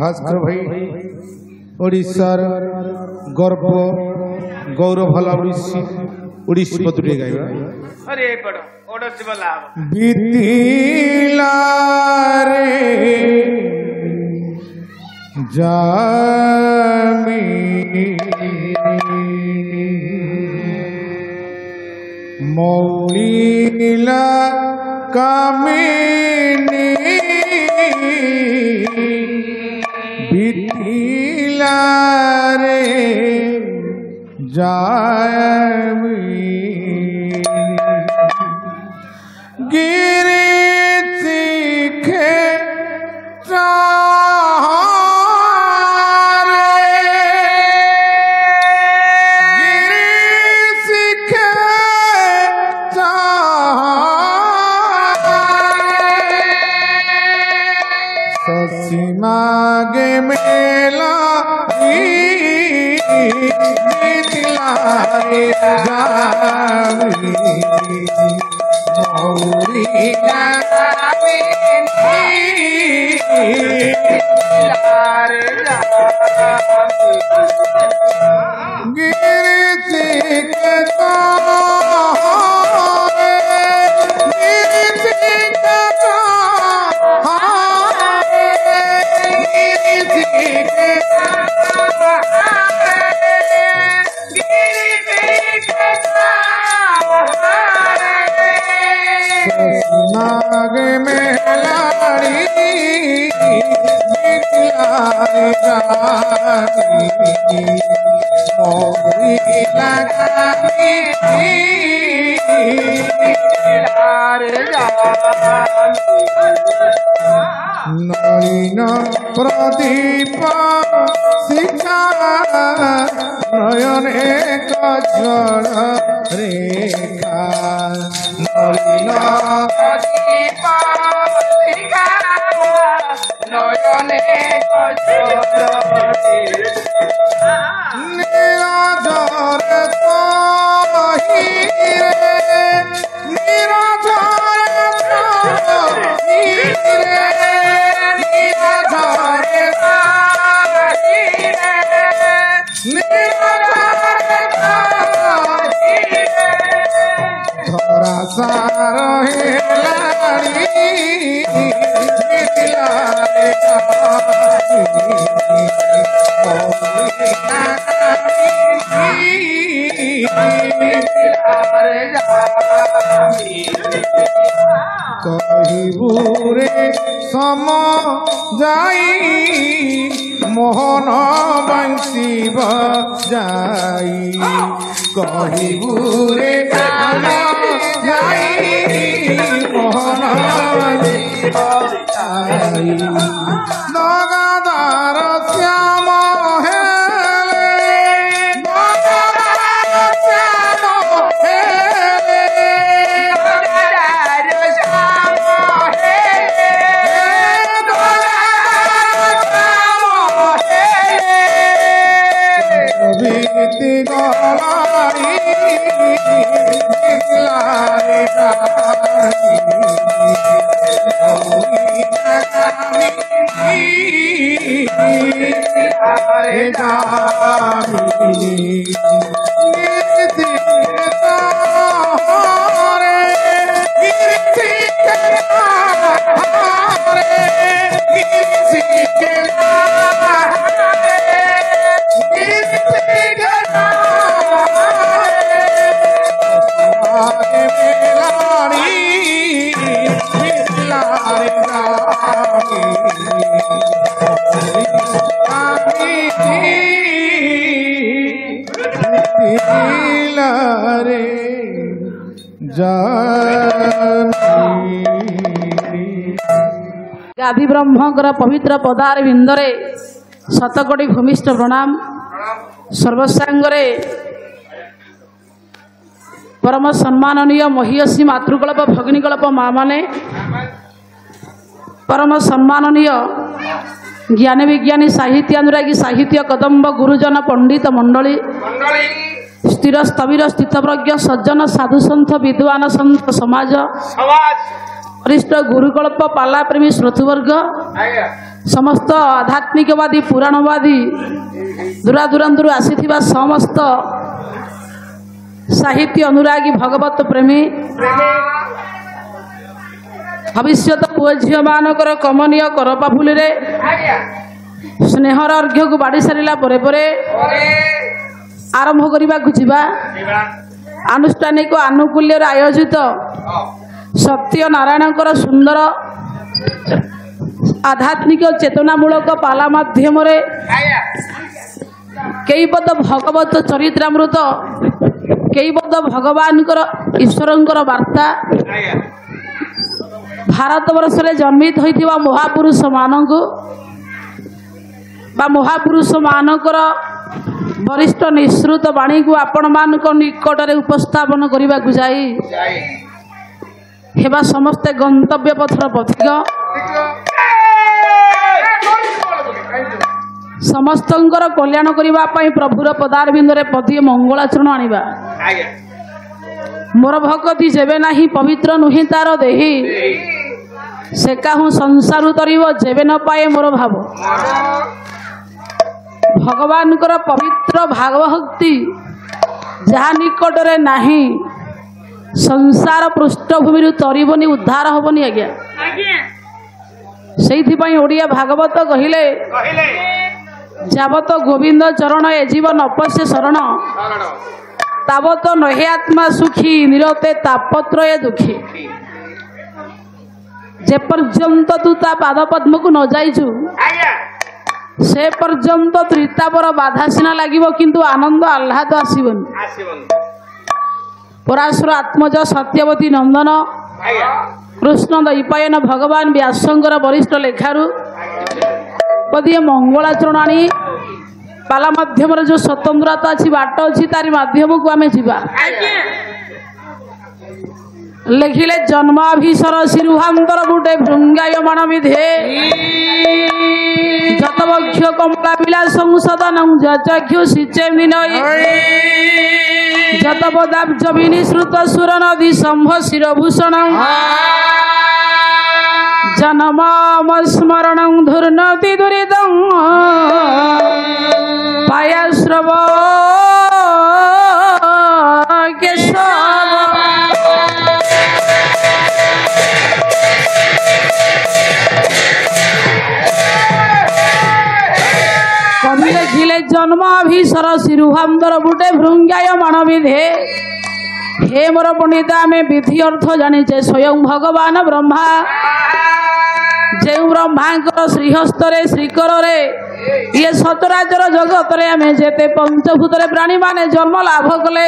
भास्कर भाई ओडिशार गर्व गौरव भला उड़ीसी पतुरे गाइबा अरे पड़ो ऑर्डर से बोला बीतीला रे जामी मौलीला कामिनी बीतीला रे जामी गिरी सीखे मागे मेला नागे में लाड़ी नलिन प्रदीप शिखा नयने कज्वल रेखा नलिन प्रदीप शिखा नयने निराजर धरा सारो हेलाड़ी कहिबुरे सम जाई मोहन बंशीब जाई कहिबुरे सम जाई मोहन बंशीब जाई नगादार श्याम गाधी ब्रह्मकर पवित्र पदार विंदरे शतकोटी भूमिष्ठ प्रणाम सर्वसांगरे परम सम्माननीय महिषी मातृकल्प भगिनीकल्प माँ माने परम सम्माननीय ज्ञान विज्ञानी साहित्य अनुरागी साहित्य कदम्ब गुरुजन पंडित मंडली स्थिर स्थविर स्थितप्रज्ञ सज्जन साधुसंत विद्वान संत समाज वरिष्ठ गुरुकल्प पाला प्रेमी श्रोतृवर्ग समस्त आध्यात्मिकवादी पुराणवादी दूरादूरांतरू आसीथिबा समस्त साहित्य अनुरागी भगवत प्रेमी भविष्यत पुओ झील मानकर कमनीय करपाफुली रे स्नेहर अर्घ्य को बाड़ी सारिला परे आरंभ करने को आनुष्ठानिक आनुकूल्य आयोजित सत्यनारायण सुंदर आध्यात्मिक चेतनामूलक पाला माध्यम कई पद भगवत चरित्रामृत कई पद भगवान ईश्वर वार्ता भारत वर्ष में जन्मित होइथिबा महापुरुष मानकु बा महापुरुष मानकर वरिष्ठ निश्रुत वाणी को आपण मान निकट में उपस्थापन करने को जाई हेबा समस्ते गंतव्य पथर पथिक समस्तंकर कल्याण करने प्रभुर पदारविंदे पदिए मंगलाचरण आनिबा मोर भगति जेबे नाही पवित्र नुहे तार देही से काहू संसार तरीब जेबे न पाए मोर भाव भगवान पवित्र भागभक्ति जहा निकट रे नाही संसार पृष्ठभूमि तरीबनी उद्धार हबनी आज्ञा से ओडिया भागवत कहले जावत गोविंद चरण ए जीवन अपस्य शरण तावत नहे आत्मा सुखी निरते तापत्रय दुखी जे पर्यंत तू ता पाद पद्म को न जाइछु से पर्यंत त्रितापर बाधा सीना लगिब किंतु आनंद आह्लाद आसीबनी पराशुर आत्मज सत्यवती नंदन कृष्ण दैपायन भगवान व्यासंकर वरिष्ठ लेखारू पदिए मंगलाचरण आनी पाला माध्यम जो स्वतंत्रता अच्छी बाट अच्छी तारी माध्यम को आम जा लिखिले जन्माभिसर शिरुहांतर गुटे भृंगायमान विधे जतवक्ष कमला पिला संसदन जचक्षु सिचे विनय जतपदाब्ज विनिश्रुत सुर नदी शंभ शिरभूषण जनमामस्मरण धुर्नति दुरितं पायाश्रव केशव कवि लिखिले जन्माभिसर शिरुहांतर बुटे भृंगाय मानविधे हे मोर पंडिता में विधि अर्थ जानिचे स्वयं भगवान ब्रह्मा जे ब्रह्मांकर श्रीहस्तर श्रीकर ये सतराचर जगत आम जेते पंचभूत प्राणी माने जन्म लाभ कले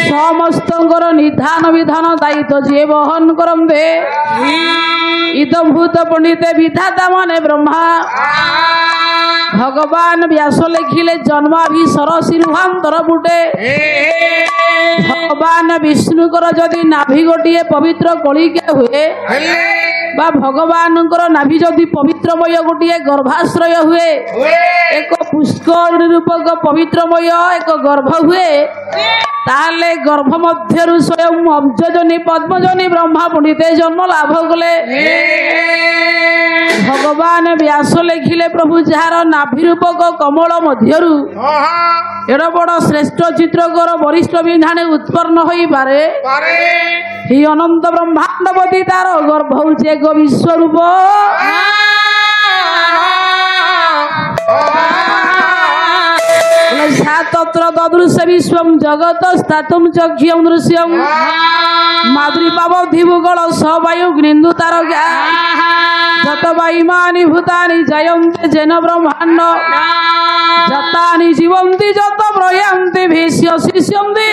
समस्त निधान विधान दायित्व जी बहन करते इदभूत पंडिते विधाता माने ब्रह्मा भगवान व्यास लिखिले जन्माभिसर शिरुहांतर बुटे भगवान विष्णुकर जदि नाभि गोटे पवित्र कलिका हुए बा भगवान नाभि जदि पवित्रमय गोटे गर्भाश्रय हुए एक पुष्कर रूपक पवित्रमय एक गर्भ हुए ताले गर्भ मध्य स्वयं अब्जजनी पद्मजनी ब्रह्मा पंडिते जन्म लाभ कले भगवान व्यास लिखिले प्रभु जार नाभि रूपक कमल मध्यरु एड़ बड़ श्रेष्ठ चित्रकर वरिष्ठ विधाने उत्पन्न हो पारे ही अनंत ब्रह्मांडपति तार गर्भ होचे एक विश्वरूप तत्र तदृश्य विश्वं जगत स्थातुं चक्षुं दृश्यं माधुरी पावधि भूगोल सवायु ग्निन्दु तारका जत वायुमानि भूतानि जयन्ते जेन ब्रह्मांड जतानि जीवन्ति जत प्रयान्ति भीष्य शिष्यन्ति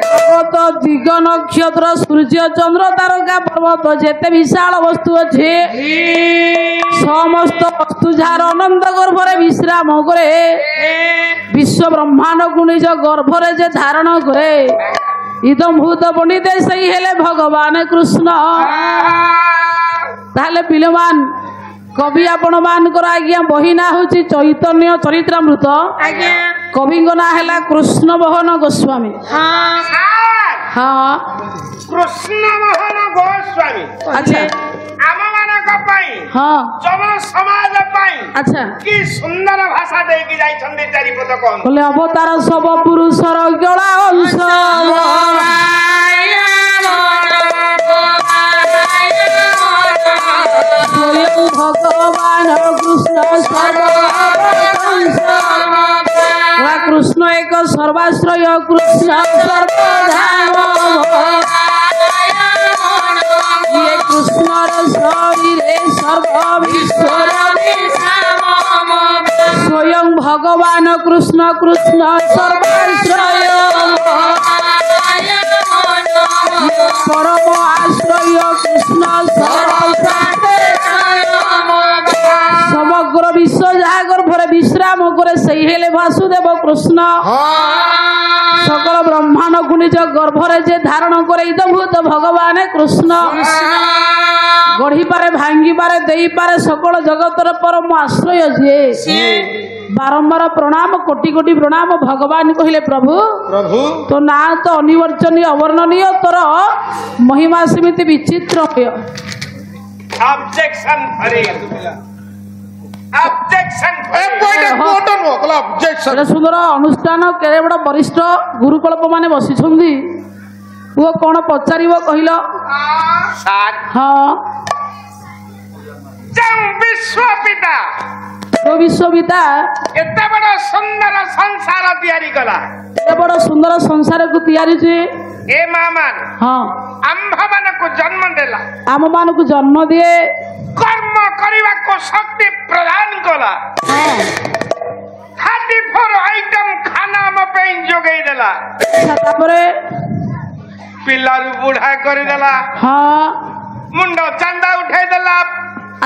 जगत दिग नक्षत्र सूर्य चंद्र तारका पर्वत जेते विशाल वस्तु अच्छे समस्त वस्तु जार अनंत गर्भरे विश्राम करे विश्व ब्रह्मांड को निज गर्भरे जे धारण करे इदम भूत पंडिते सही हेले भगवान कृष्ण ताहले पिलमान कवि आपण मानकर आज्ञा बही ना हूँ चैतन्य चरित्रामृत आज्ञा कवि ना है कृष्ण मोहन गोस्वामी हाँ हाँ कृष्ण मोहन गोस्वामी अच्छा आम मानक पाई हाँ जन समाज पाई अच्छा कि सुंदर भाषा देकी जाइछन्ति चारिपद कहन बोले अवतार सब पुरुषर गला अंश स्वयं भगवान कृष्ण कृष्ण एक सर्वाश्रय कृष्ण सर्वधाम ये कृष्णर शरीरे सर्व विश्वर स्वयं भगवान कृष्ण कृष्ण सर्वाश्रय परम आश्रय कृष्ण समग्र विश्व जहाँ गर्भरे विश्राम करे सही हेले वासुदेव कृष्ण सकल ब्रह्मांड को निज गर्भरे जे धारण करे इदभूत भगवान कृष्ण गढ़ी पारे भांगी पारे देई पारे सकल जगतर परम आश्रय जे बारंबार प्रणाम कोटि कोटि प्रणाम भगवान कहले प्रभु प्रभु तो ना तो अनिवर्चनीय अवर्णनीय तोर महिमा समिति विचित्र ऑब्जेक्शन फरी ऑब्जेक्शन एडे सुंदर अनुष्ठान केड़े बड़ वरिष्ठ गुरुकल्प माने बसिछंदी वो कौन पचारिबो कहिलो सार हाँ जं विश्व पिता जो विश्वविता एते बड़ सुंदर संसार तैयारी कला एते बड़ सुंदर संसार को तैयारी जे ए मामान हाँ आम्भ मान को जन्म देला आम मान को जन्म दिए कर्म करने को शक्ति प्रदान कला 34 आइटम खाना म पे जोगई देला अच्छा तापरे पिल्लारू बूढ़ा कर देला हाँ मुंडो चंदा उठाई देला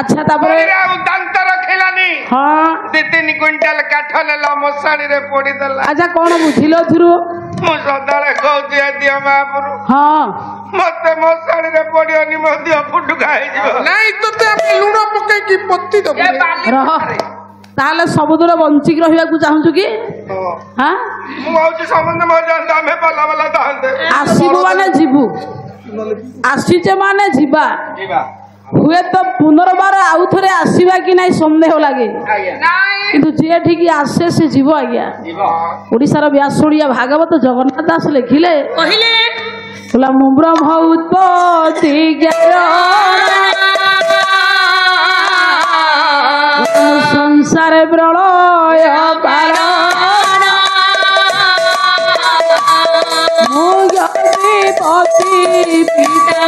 अच्छा तापरे दांत रखिलानी हाँ 2-3 क्विंटल काठ नेला मशाणी रे पोड़ी देला अच्छा कौन बुझिलो थिरु मु सदाळे कहती दिया महापुरु हाँ मते मशाणी रे पोड़ियोनी मो दिया फुटुका हे जिवो नहीं तो ते हम लुण पके की पत्ती दबु ए बाली रह ताले सबुदूर बंचिक रहिबा को चाहू कि हाँ मु आउची संबंध म जानता में पला वाला दांते आसीबु माने जीवु आसीचे माने जीवा जीवा हुए तो पुनर्बार आउ थरे आसीबा कि नहीं संदेह लागे आज्ञा किंतु जे ठीक आसे से जीव आज्ञा जीवा ओडिशार व्यासोड़िया भागवत जगन्नाथ दास लिखिले कहले बोला मु ब्रह्म उत्पत्ति संसार प्रलय कारण मुगति पति पिता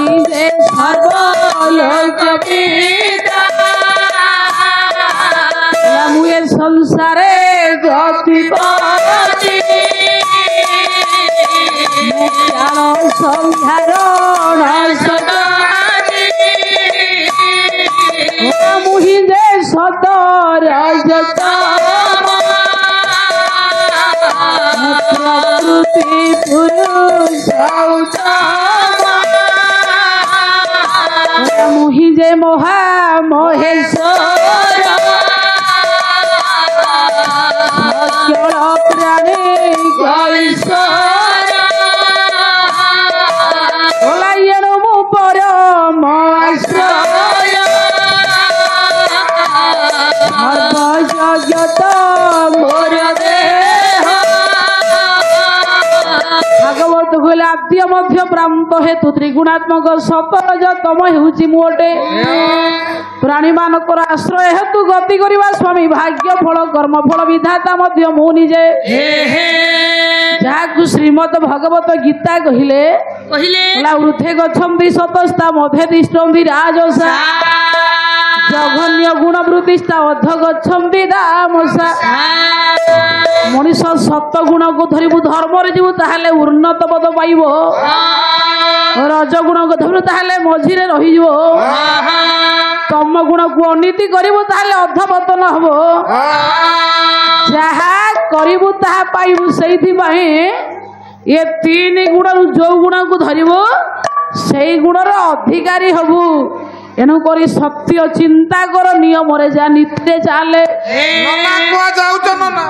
मुझे सर्वलोक पिता मुझे संसारे गति पति मुख्यान संहारण मुहि जे सतर प्रकृति पुरुष मुहि जे महा महेश्वर अचल प्राणी गईश्वर बोलाइएण मु परम आश्रय सर्वजगत मोर देह भागवत कहले आद्य मध्य प्रांत हेतु त्रिगुणात्मक सतर तम हेउची मोटे प्राणी मानकर आश्रय हेतु गति करवा स्वामी भाग्य फल कर्म फल विधाता मध्य मु निजे जहाँ श्रीमद भगवत गीता कहले ऊर्ध्वे गच्छन्ति सतस्ता मध्ये तिष्ठन्ति राजसा जघन्य गुण वृत्तिस्ता अध गच्छन्ति दामसा मनीष सत गुण को धरबू धर्म जीवु ताहले उन्नत पद पाइब रजगुण को धरु ताहले मझिरे रही तम गुण को अनीति करिबु ताहले अधपतन हबो जहा करिबु ताहा पाइबु सेइथि पई ये 3 गुण जो गुण को धरबु সেই গুণর অধিকারী হবু এণুকরি সত্য চিন্তা কর নিয়মরে যা নীতিরে চালে ননা কুয়া যাଉଛ নନା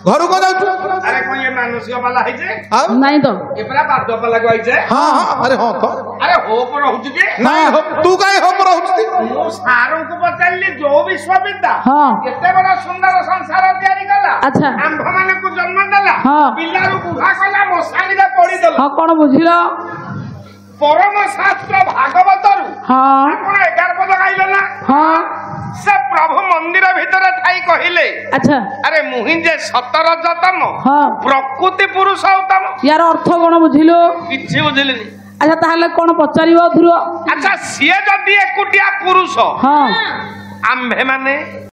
ঘরକୁ যাଉଛୁ আরে কোন ये मानसिक वाला है जे ଆଉ নাই তো ये परा बाद्य वाला को है जे ହଁ ହଁ ଆରେ ହଁ ତ अरे होप रहउछु जे ନାଇଁ ତୁ କାହିଁ ହବ ରହୁଛି मु सारों को पचारली जो विश्वविद्या हाँ। केते बड़ा सुंदर संसार तयारी कला अच्छा। आंभ माने को जन्म देला हाँ। पिल्लारू बुढ़ा कला मोसानी रे पड़ी देला ହଁ କଣ ବୁଝିଲ परम शास्त्र भागवतरू ହଁ आपण 11 पद गाइले ना ହଁ से प्रभु मंदिर भीतर ठाई कहिले আচ্ছা अरे मुहिं जे सतरजतम ହଁ प्रकृति पुरुषोत्तम ইয়ার অর্থ কଣ বুঝিল किछि बुझिलिनी আচ্ছা তাহলে কোন পচারিব ধ্রুব अच्छा सीए जदि एकुटिया पुरुष ହଁ आम्भे माने